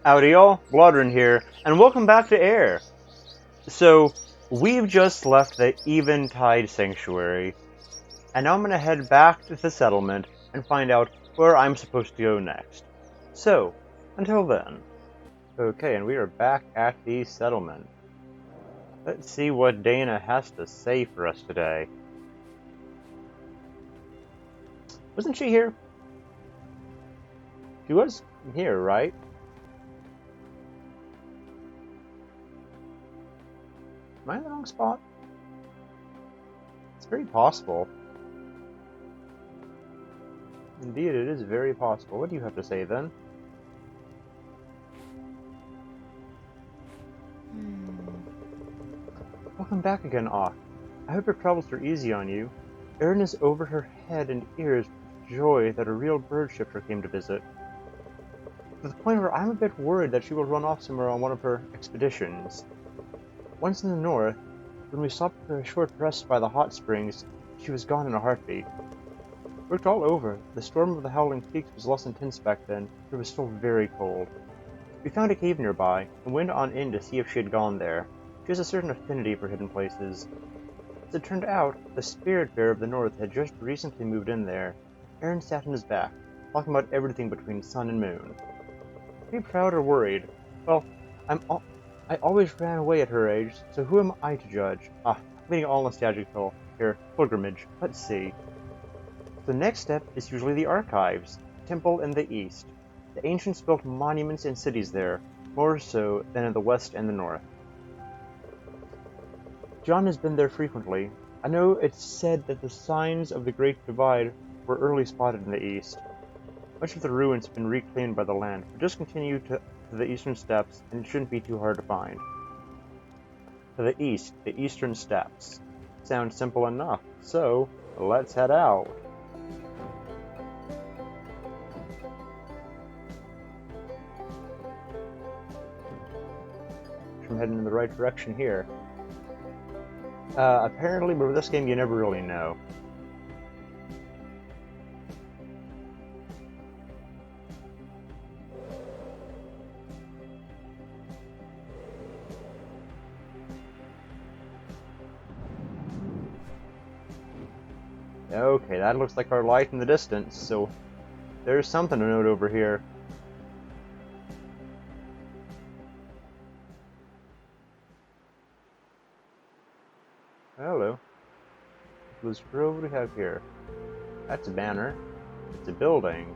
Howdy y'all, Blodrhen here, and welcome back to AER. So, we've just left the Eventide Sanctuary, and now I'm gonna head back to the settlement and find out where I'm supposed to go next. So, until then. Okay, and we are back at the settlement. Let's see what Dana has to say for us today. Wasn't she here? She was here, right? Am I in the wrong spot? It's very possible. Indeed, it is very possible. What do you have to say, then? Welcome back again, Ock. I hope your travels are easy on you. Erin is over her head and ears with joy that a real bird shifter came to visit. To the point where I'm a bit worried that she will run off somewhere on one of her expeditions. Once in the north, when we stopped for a short rest by the hot springs, she was gone in a heartbeat. Looked all over. The storm of the Howling Peaks was less intense back then, but it was still very cold. We found a cave nearby, and went on in to see if she had gone there. She has a certain affinity for hidden places. As it turned out, the spirit bear of the north had just recently moved in there. Aaron sat on his back, talking about everything between sun and moon. Be proud or worried? Well, I always ran away at her age, so who am I to judge? I'm getting all nostalgic here. Pilgrimage. Let's see. The next step is usually the archives. Temple in the east. The ancients built monuments and cities there, more so than in the west and the north. John has been there frequently. I know it's said that the signs of the Great Divide were early spotted in the east. Much of the ruins have been reclaimed by the land, but just continue to the eastern steppes, and it shouldn't be too hard to find. To the east, the eastern steppes. Sounds simple enough, so let's head out. I'm heading in the right direction here. Apparently, but with this game, you never really know. Okay, that looks like our light in the distance, so there's something to note over here. Hello. What do we have here? That's a banner. It's a building.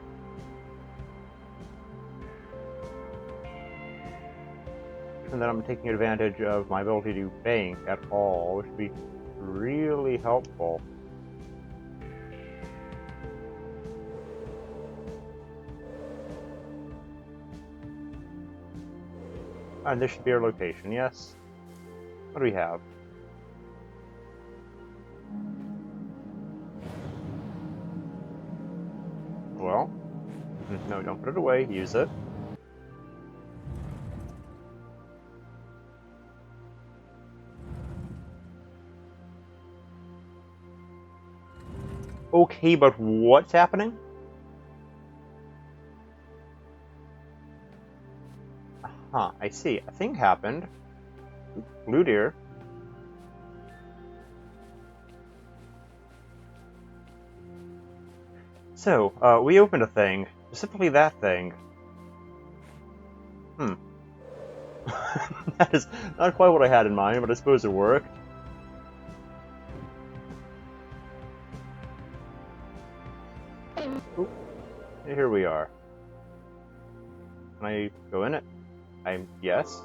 And that I'm taking advantage of my ability to bank at all, which would be really helpful. And this should be our location, yes? What do we have? Well, no, don't put it away, use it. Okay, but what's happening? Huh, I see. A thing happened. Blue deer. So, we opened a thing. Specifically that thing. That is not quite what I had in mind, but I suppose it worked. Oop. Here we are. Can I go in it? Yes.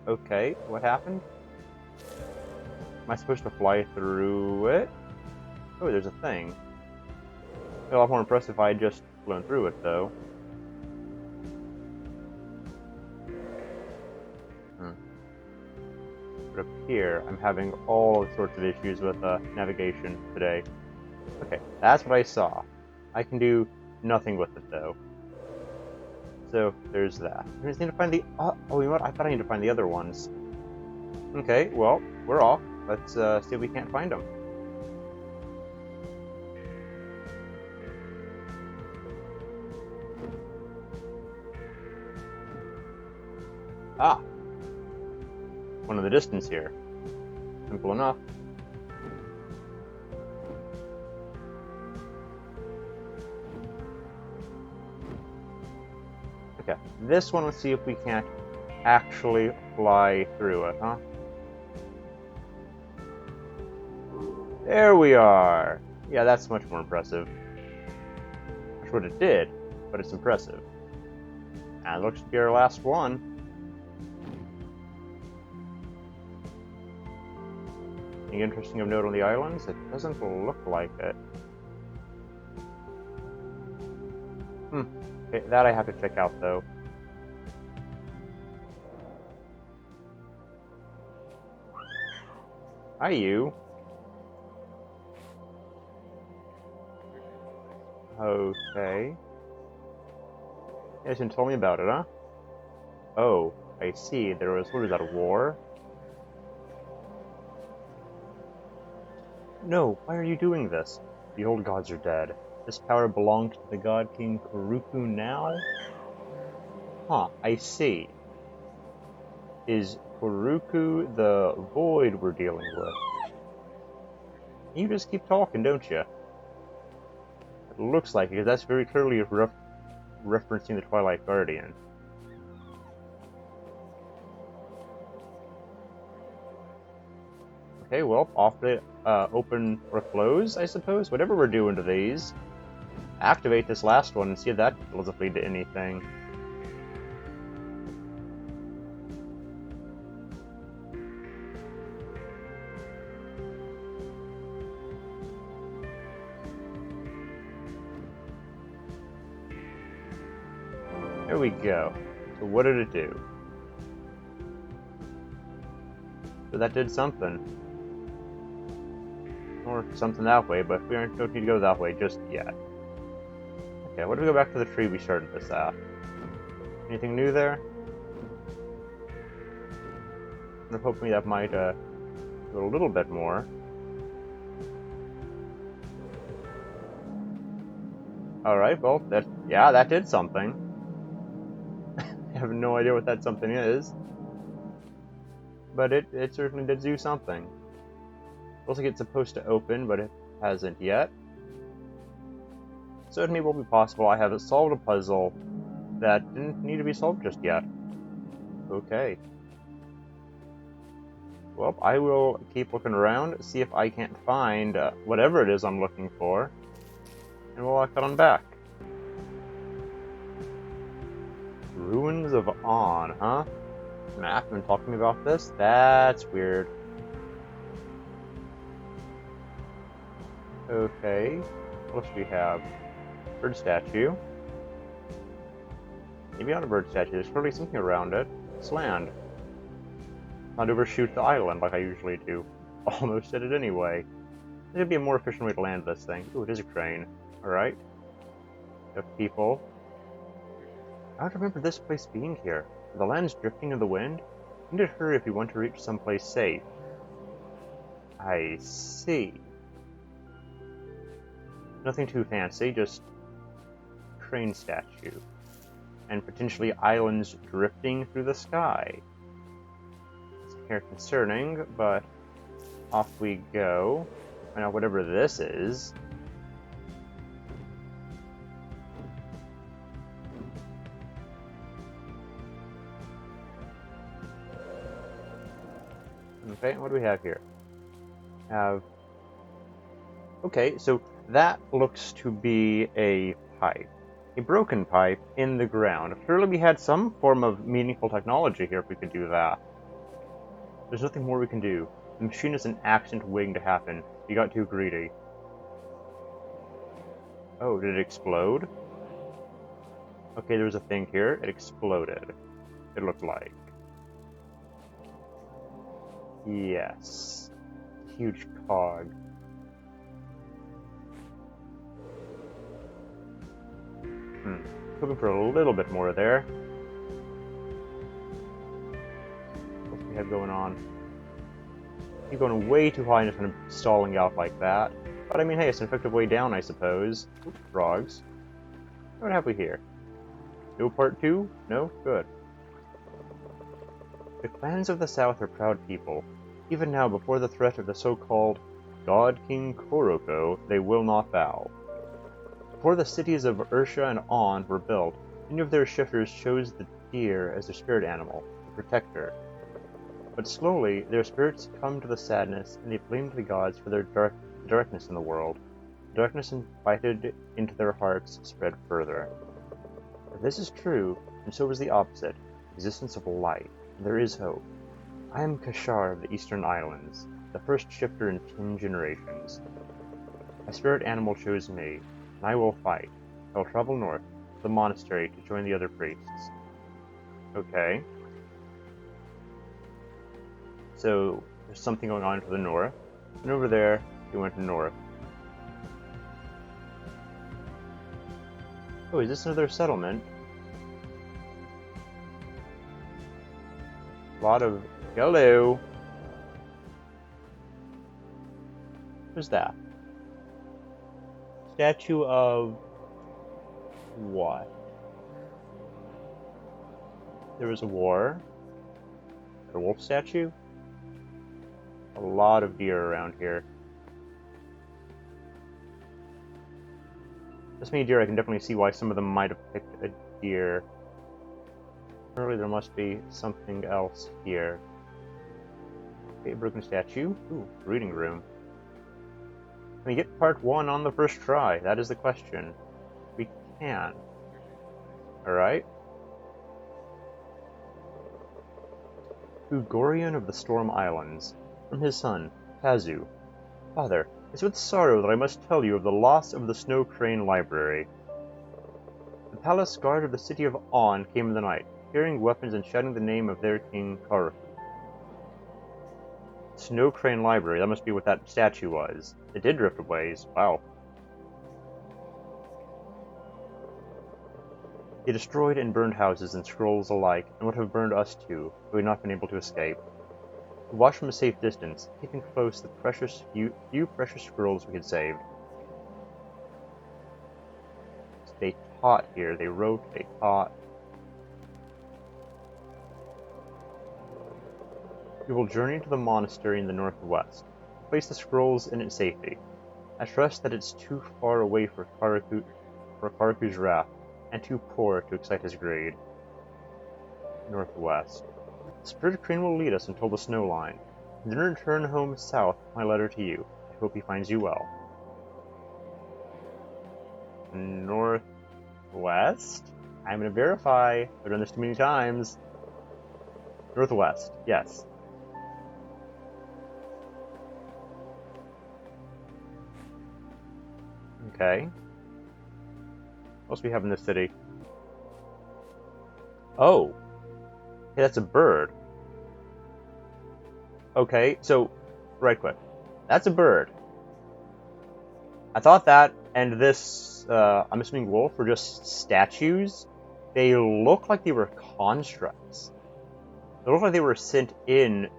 Okay, what happened? Am I supposed to fly through it? Oh, there's a thing. It'd be a lot more impressive if I had just flown through it, though. But up here, I'm having all sorts of issues with navigation today. Okay, that's what I saw. I can do nothing with it, though. So, there's that. I just need to find the... oh, you know what? I thought I need to find the other ones. Okay, well, we're off. Let's see if we can't find them. Ah! One in the distance here. Simple enough. Okay, this one, let's see if we can't actually fly through it, huh? There we are! Yeah, that's much more impressive. That's what it did, but it's impressive. And it looks to be our last one. Anything interesting of note on the islands? It doesn't look like it. Okay, that I have to check out, though. Hi, you. Okay. Yes, you told me about it, huh? Oh, I see. There was, what is that, a war? No, why are you doing this? The old gods are dead. This power belongs to the god king Koroku now? Huh, I see. Is Koroku the void we're dealing with? You just keep talking, don't you? It looks like it, because that's very clearly referencing the Twilight Guardian. Okay, well, off to open or close, I suppose. Whatever we're doing to these. Activate this last one and see if that doesn't lead to anything. There we go. So what did it do? So that did something. Or something that way, but we don't need to go that way just yet. Okay, what do we go back to the tree we started this at? Anything new there? I'm hoping that might do a little bit more. Alright, well, that did something. I have no idea what that something is. But it certainly did do something. Looks like it's supposed to open, but it hasn't yet. So it may well be possible I haven't solved a puzzle that didn't need to be solved just yet. Okay. Well, I will keep looking around, see if I can't find whatever it is I'm looking for, and we'll cut on back. Ruins of Onn, huh? Matt been talking to me about this? That's weird. Okay. What else do we have? Bird statue. Maybe not a bird statue. There's probably something around it. It's land. Not overshoot the island like I usually do. Almost did it anyway. There'd be a more efficient way to land this thing. Ooh, it is a crane. Alright. We have people. I don't remember this place being here. The land's drifting in the wind. We need to hurry if we want to reach someplace safe. I see. Nothing too fancy, just crane statue. And potentially islands drifting through the sky. It's here concerning, but off we go. Find out whatever this is. Okay, what do we have here? Okay, so that looks to be a pipe. A broken pipe in the ground. Surely we had some form of meaningful technology here if we could do that. There's nothing more we can do. The machine is an accident waiting to happen. You got too greedy. Oh, did it explode? Okay, there was a thing here. It exploded. It looked like. Yes. Huge cog. Looking for a little bit more there. What do we have going on? Keep going way too high and just kind of stalling out like that. But I mean, hey, it's an effective way down, I suppose. Oops, frogs. What have we here? No part 2? No? Good. The clans of the south are proud people. Even now, before the threat of the so-called God King Koroku, they will not bow. Before the cities of Ursha and Onn were built, many of their shifters chose the deer as their spirit animal, the protector. But slowly, their spirits succumbed to the sadness, and they blamed the gods for their darkness in the world. The darkness invited into their hearts spread further. If this is true, and so is the opposite, the existence of light, and there is hope. I am Kashar of the Eastern Islands, the first shifter in 10 generations. A spirit animal chose me, and I will fight. I will travel north to the monastery to join the other priests. Okay. So, there's something going on to the north, and over there, we went north. Oh, is this another settlement? A lot of... Hello! Who's that? Statue of... what? There was a war? A wolf statue? A lot of deer around here. This many deer, I can definitely see why some of them might have picked a deer. Surely there must be something else here. Okay, a broken statue. Ooh, reading room. Can we get part 1 on the first try? That is the question. We can. Alright. Ugorian of the Storm Islands. From his son, Kazu. Father, it's with sorrow that I must tell you of the loss of the Snow Crane Library. The palace guard of the city of Onn came in the night, carrying weapons and shouting the name of their king, Koroku. Snow Crane Library, that must be what that statue was. It did drift away. Wow. He destroyed and burned houses and scrolls alike, and would have burned us too, if we had not been able to escape. We watched from a safe distance, keeping close the few precious scrolls we had saved. They taught here, they wrote, they taught. We will journey to the monastery in the northwest. Place the scrolls in its safety. I trust that it's too far away for Koroku's wrath, and too poor to excite his greed. Northwest. The Spirit Crane will lead us until the snow line, and then return home south with my letter to you. I hope he finds you well. Northwest? I'm gonna verify. I've done this too many times. Northwest, yes. Okay. What else do we have in this city? Oh! Hey, that's a bird. Okay, so, right quick. That's a bird. I thought that and this, I'm assuming wolf, were just statues. They look like they were constructs. They look like they were sent in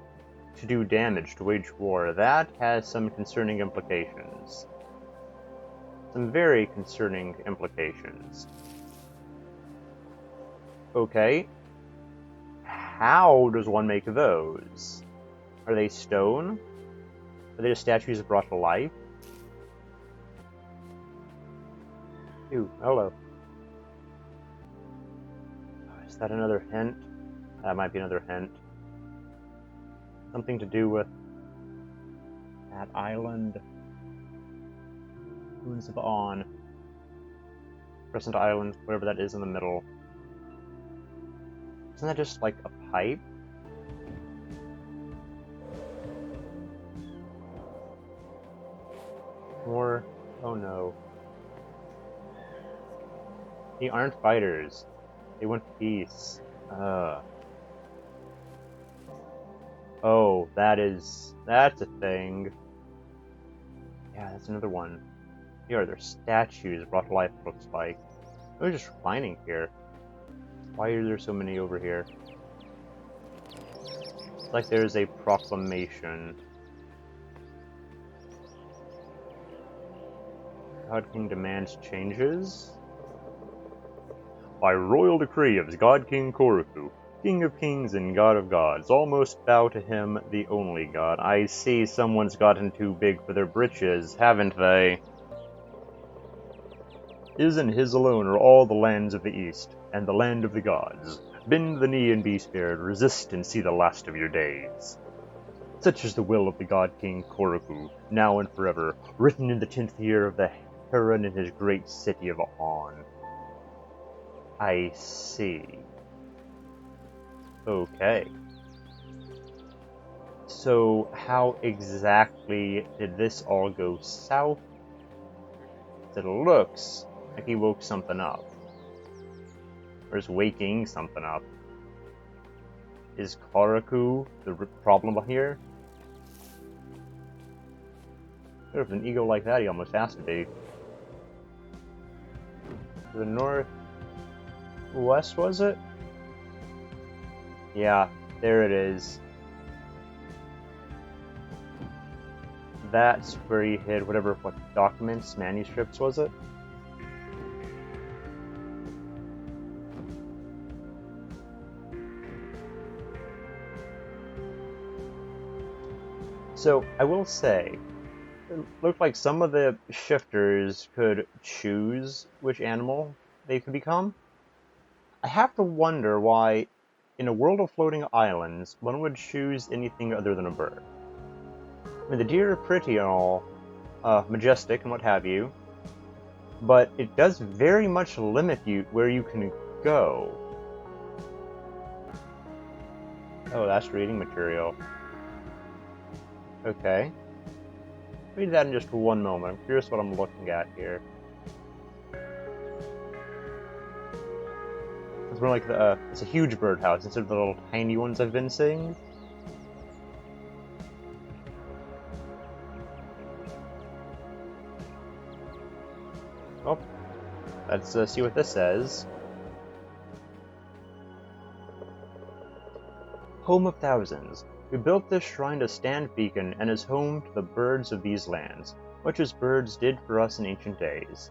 to do damage, to wage war. That has some concerning implications. Some very concerning implications. Okay. How does one make those? Are they stone? Are they just statues brought to life? Ooh, hello. Is that another hint? That might be another hint. Something to do with that island. Ruins of Onn. Crescent Island, whatever that is in the middle. Isn't that just like a pipe? More? Oh no. They aren't fighters. They want peace. Oh, that's a thing. Yeah, that's another one. Here, they're statues brought to life, looks like. They're just reclining here. Why are there so many over here? It's like there's a proclamation. God King demands changes? By royal decree of God King Koroku, King of kings and God of gods, almost bow to him, the only God. I see someone's gotten too big for their britches, haven't they? His and his alone are all the lands of the East, and the land of the gods. Bend the knee and be spared, resist and see the last of your days. Such is the will of the God King Koroku, now and forever, written in the 10th year of the Heron in his great city of Onn. I see. Okay. So, how exactly did this all go south? It looks like he woke something up. Or is waking something up. Is Koroku the problem here? With an ego like that, he almost has to be. To the northwest, was it? Yeah, there it is. That's where he hid whatever, what documents, manuscripts was it? So, I will say, it looked like some of the shifters could choose which animal they could become. I have to wonder why, in a world of floating islands, one would choose anything other than a bird. I mean, the deer are pretty and all, majestic and what have you, but it does very much limit you where you can go. Oh, that's reading material. Okay. Read that in just one moment. I'm curious what I'm looking at here. It's more like it's a huge birdhouse instead of the little tiny ones I've been seeing. Well, let's see what this says. Home of thousands. We built this shrine to stand beacon and is home to the birds of these lands, much as birds did for us in ancient days.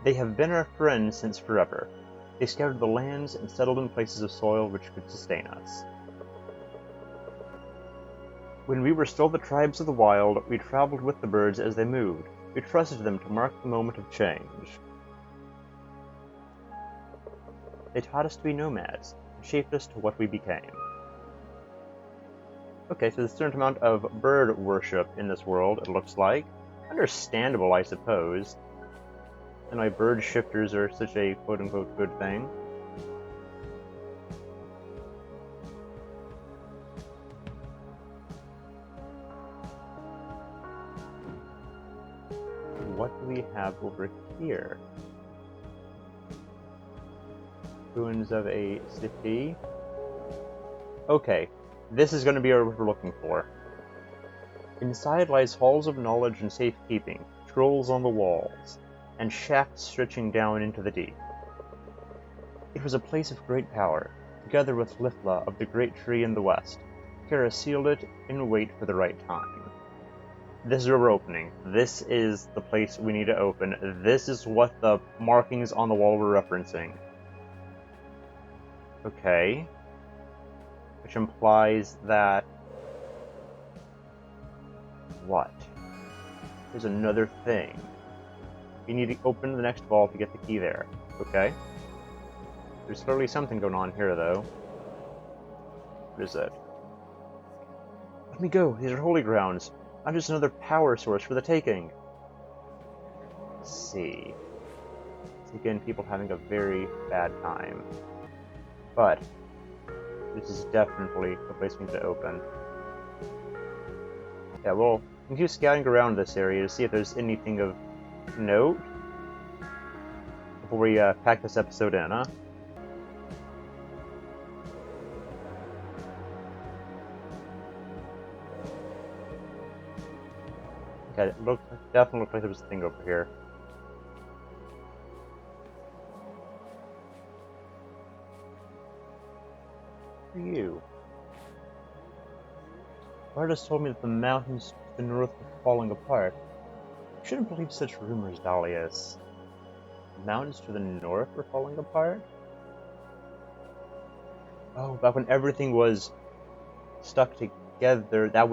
They have been our friends since forever. They scoured the lands and settled in places of soil which could sustain us. When we were still the tribes of the wild, we traveled with the birds as they moved. We trusted them to mark the moment of change. They taught us to be nomads, and shaped us to what we became. Okay, so there's a certain amount of bird worship in this world, it looks like. Understandable, I suppose. And why bird shifters are such a quote-unquote good thing. What do we have over here? Ruins of a city. Okay, this is going to be what we're looking for. Inside lies halls of knowledge and safekeeping, scrolls on the walls, and shafts stretching down into the deep. It was a place of great power, together with Lifla of the great tree in the west. Kara sealed it in wait for the right time. This is where we're opening. This is the place we need to open. This is what the markings on the wall were referencing. Okay. Which implies that... What? There's another thing. We need to open the next vault to get the key there. Okay. There's clearly something going on here, though. What is it? Let me go. These are holy grounds. I'm just another power source for the taking. Let's see. Again, people having a very bad time. But this is definitely the place we need to open. Yeah, well, we can keep scouting around this area to see if there's anything of note before we pack this episode in, huh? Okay, it definitely looked like there was a thing over here. Who are you? Artist told me that the mountains to the north were falling apart. I shouldn't believe such rumors, Dalius. The mountains to the north were falling apart? Oh, back when everything was stuck together, that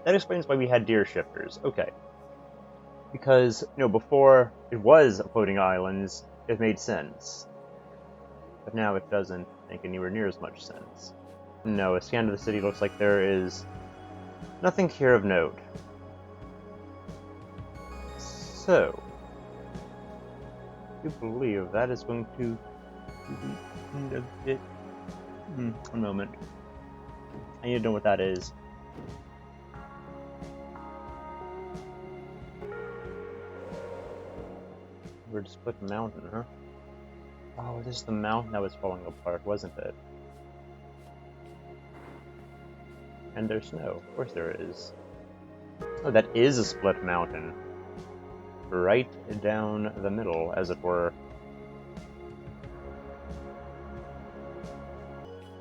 explains why we had deer shifters. Okay. Because, before it was floating islands, it made sense. But now it doesn't make anywhere near as much sense. No, a scan of the city looks like there is nothing here of note. So, I do believe that is going to be the end of it. One moment. I need to know what that is. We're to split the mountain, huh? Oh, this is the mountain that was falling apart, wasn't it? And there's snow. Of course there is. Oh, that is a split mountain. Right down the middle, as it were.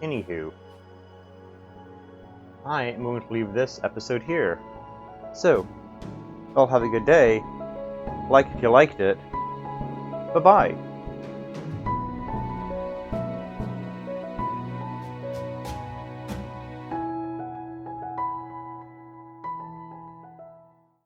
Anywho, I am going to leave this episode here. So, all have a good day. Like if you liked it. Bye-bye.